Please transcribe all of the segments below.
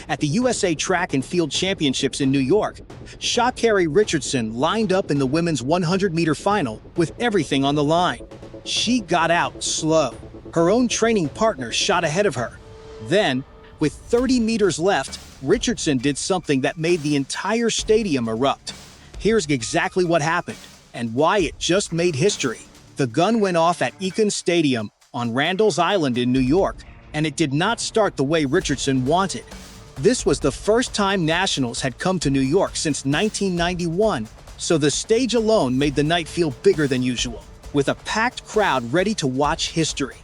At the USA Track and Field Championships in New York, Sha'Carri Richardson lined up in the women's 100-meter final with everything on the line. She got out slow. Her own training partner shot ahead of her. Then, with 30 meters left, Richardson did something that made the entire stadium erupt. Here's exactly what happened and why it just made history. The gun went off at Eaton Stadium on Randall's Island in New York, and it did not start the way Richardson wanted. This was the first time nationals had come to New York since 1991, so the stage alone made the night feel bigger than usual, with a packed crowd ready to watch history.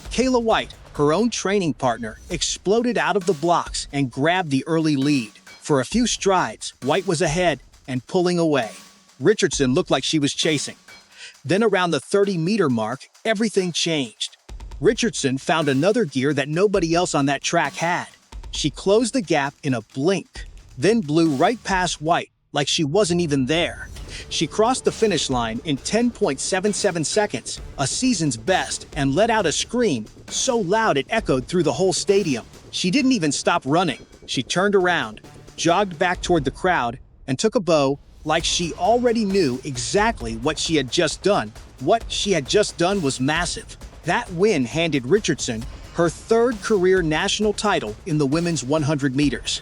Kayla White, her own training partner, exploded out of the blocks and grabbed the early lead. For a few strides, White was ahead and pulling away. Richardson looked like she was chasing. Then around the 30-meter mark, everything changed. Richardson found another gear that nobody else on that track had. She closed the gap in a blink, then blew right past White like she wasn't even there. She crossed the finish line in 10.77 seconds, a season's best, and let out a scream so loud it echoed through the whole stadium. She didn't even stop running. She turned around, jogged back toward the crowd, and took a bow like she already knew exactly what she had just done. What she had just done was massive. That win handed Richardson her third career national title in the women's 100 meters.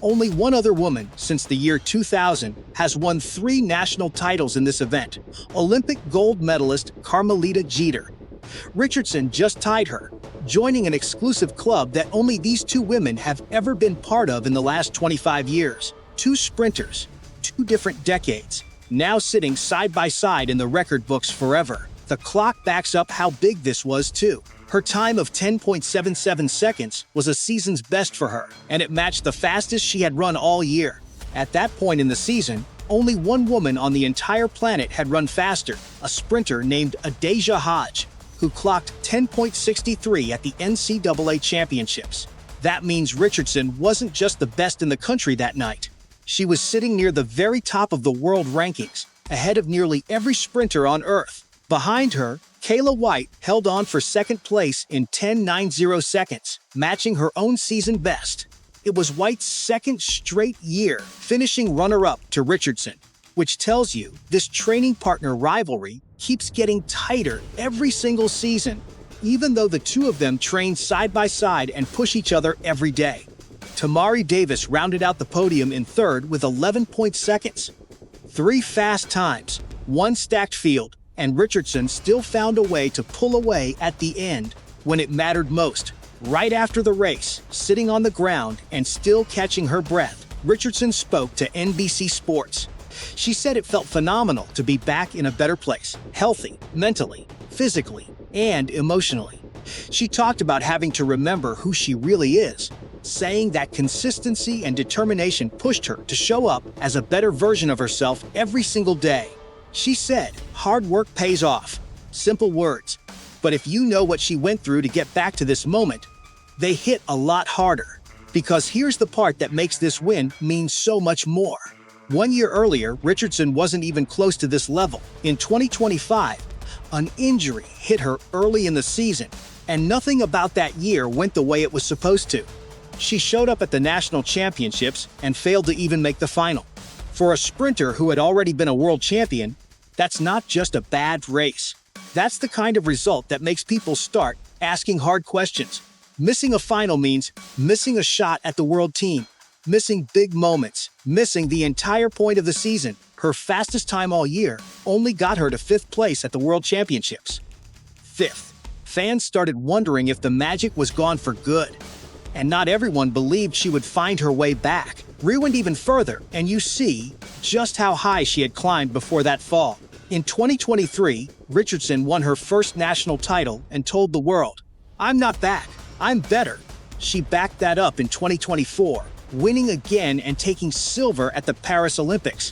Only one other woman since the year 2000 has won 3 national titles in this event: Olympic gold medalist Carmelita Jeter. Richardson just tied her, joining an exclusive club that only these 2 women have ever been part of in the last 25 years. 2 sprinters, 2 different decades, now sitting side by side in the record books forever. The clock backs up how big this was too. Her time of 10.77 seconds was a season's best for her, and it matched the fastest she had run all year. At that point in the season, only one woman on the entire planet had run faster, a sprinter named Adasia Hodge, who clocked 10.63 at the NCAA Championships. That means Richardson wasn't just the best in the country that night. She was sitting near the very top of the world rankings, ahead of nearly every sprinter on Earth. Behind her, Kayla White held on for second place in 10.90 seconds, matching her own season best. It was White's second straight year finishing runner-up to Richardson, which tells you this training partner rivalry keeps getting tighter every single season, even though the 2 of them train side by side and push each other every day. Tamari Davis rounded out the podium in third with 11 seconds. 3 fast times, 1 stacked field, and Richardson still found a way to pull away at the end when it mattered most. Right after the race, sitting on the ground and still catching her breath, Richardson spoke to NBC Sports. She said it felt phenomenal to be back in a better place, healthy, mentally, physically, and emotionally. She talked about having to remember who she really is, saying that consistency and determination pushed her to show up as a better version of herself every single day. She said, "Hard work pays off." Simple words, but if you know what she went through to get back to this moment, they hit a lot harder. Because here's the part that makes this win mean so much more. 1 year earlier, Richardson wasn't even close to this level. In 2025, an injury hit her early in the season, and nothing about that year went the way it was supposed to. She showed up at the national championships and failed to even make the final. For a sprinter who had already been a world champion, that's not just a bad race. That's the kind of result that makes people start asking hard questions. Missing a final means missing a shot at the world team, missing big moments, missing the entire point of the season. Her fastest time all year only got her to 5th place at the World Championships. 5th. Fans started wondering if the magic was gone for good. And not everyone believed she would find her way back. Rewind even further, and you see just how high she had climbed before that fall. In 2023, Richardson won her first national title and told the world, "I'm not back, I'm better." She backed that up in 2024, winning again and taking silver at the Paris Olympics.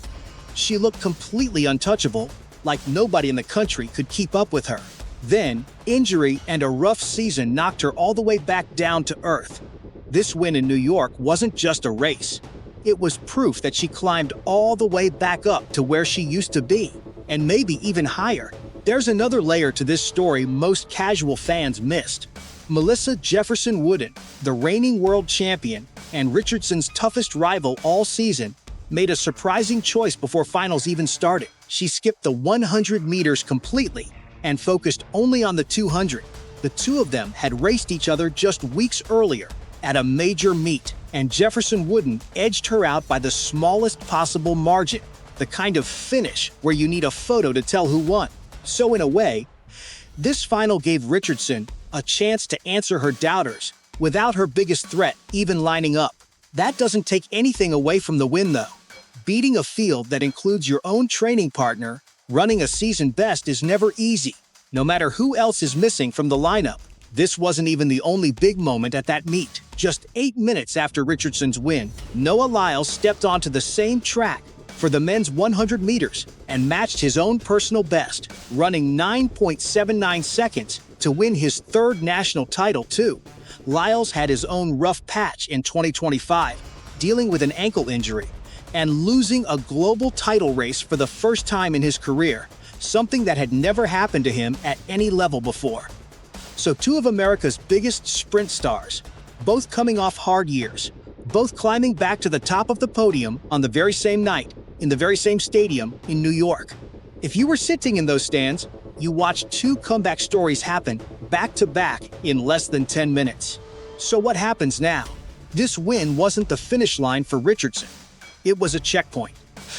She looked completely untouchable, like nobody in the country could keep up with her. Then, injury and a rough season knocked her all the way back down to earth. This win in New York wasn't just a race. It was proof that she climbed all the way back up to where she used to be, and maybe even higher. There's another layer to this story most casual fans missed. Melissa Jefferson Wooden, the reigning world champion, and Richardson's toughest rival all season, made a surprising choice before finals even started. She skipped the 100 meters completely and focused only on the 200. The two of them had raced each other just weeks earlier at a major meet, and Jefferson Wooden edged her out by the smallest possible margin, the kind of finish where you need a photo to tell who won. So in a way, this final gave Richardson a chance to answer her doubters without her biggest threat even lining up. That doesn't take anything away from the win though. Beating a field that includes your own training partner, running a season best is never easy, no matter who else is missing from the lineup. This wasn't even the only big moment at that meet. Just 8 minutes after Richardson's win, Noah Lyles stepped onto the same track for the men's 100 meters and matched his own personal best, running 9.79 seconds to win his third national title too. Lyles had his own rough patch in 2025, dealing with an ankle injury and losing a global title race for the first time in his career, something that had never happened to him at any level before. So two of America's biggest sprint stars, both coming off hard years, both climbing back to the top of the podium on the very same night, in the very same stadium in New York. If you were sitting in those stands, you watched two comeback stories happen back to back in less than 10 minutes. So what happens now? This win wasn't the finish line for Richardson. It was a checkpoint.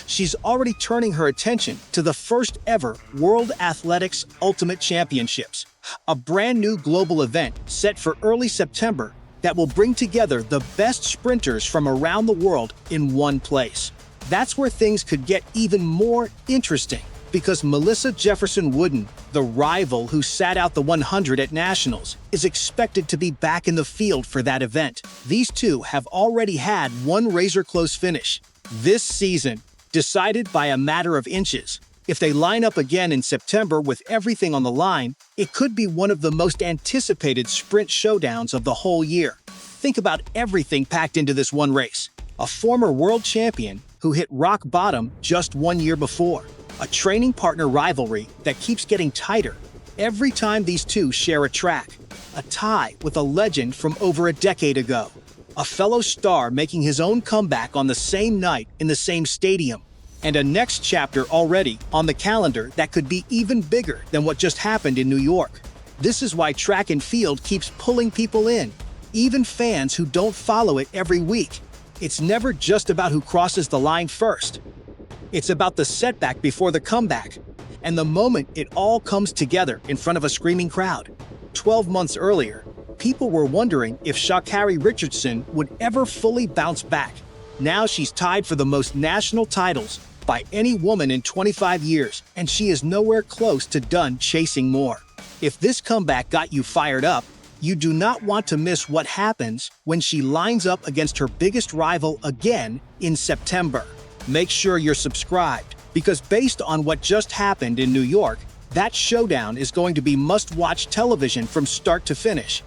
She's already turning her attention to the first ever World Athletics Ultimate Championships, a brand new global event set for early September that will bring together the best sprinters from around the world in one place. That's where things could get even more interesting, because Melissa Jefferson Wooden, the rival who sat out the 100 at Nationals, is expected to be back in the field for that event. These two have already had one razor-close finish this season, decided by a matter of inches. If they line up again in September with everything on the line, it could be one of the most anticipated sprint showdowns of the whole year. Think about everything packed into this one race. A former world champion who hit rock bottom just 1 year before. A training partner rivalry that keeps getting tighter every time these two share a track. A tie with a legend from over a decade ago. A fellow star making his own comeback on the same night in the same stadium. And a next chapter already on the calendar that could be even bigger than what just happened in New York. This is why track and field keeps pulling people in, even fans who don't follow it every week. It's never just about who crosses the line first. It's about the setback before the comeback, and the moment it all comes together in front of a screaming crowd. 12 months earlier, people were wondering if Sha'Carri Richardson would ever fully bounce back. Now she's tied for the most national titles by any woman in 25 years, and she is nowhere close to done chasing more. If this comeback got you fired up, you do not want to miss what happens when she lines up against her biggest rival again in September. Make sure you're subscribed, because based on what just happened in New York, that showdown is going to be must-watch television from start to finish.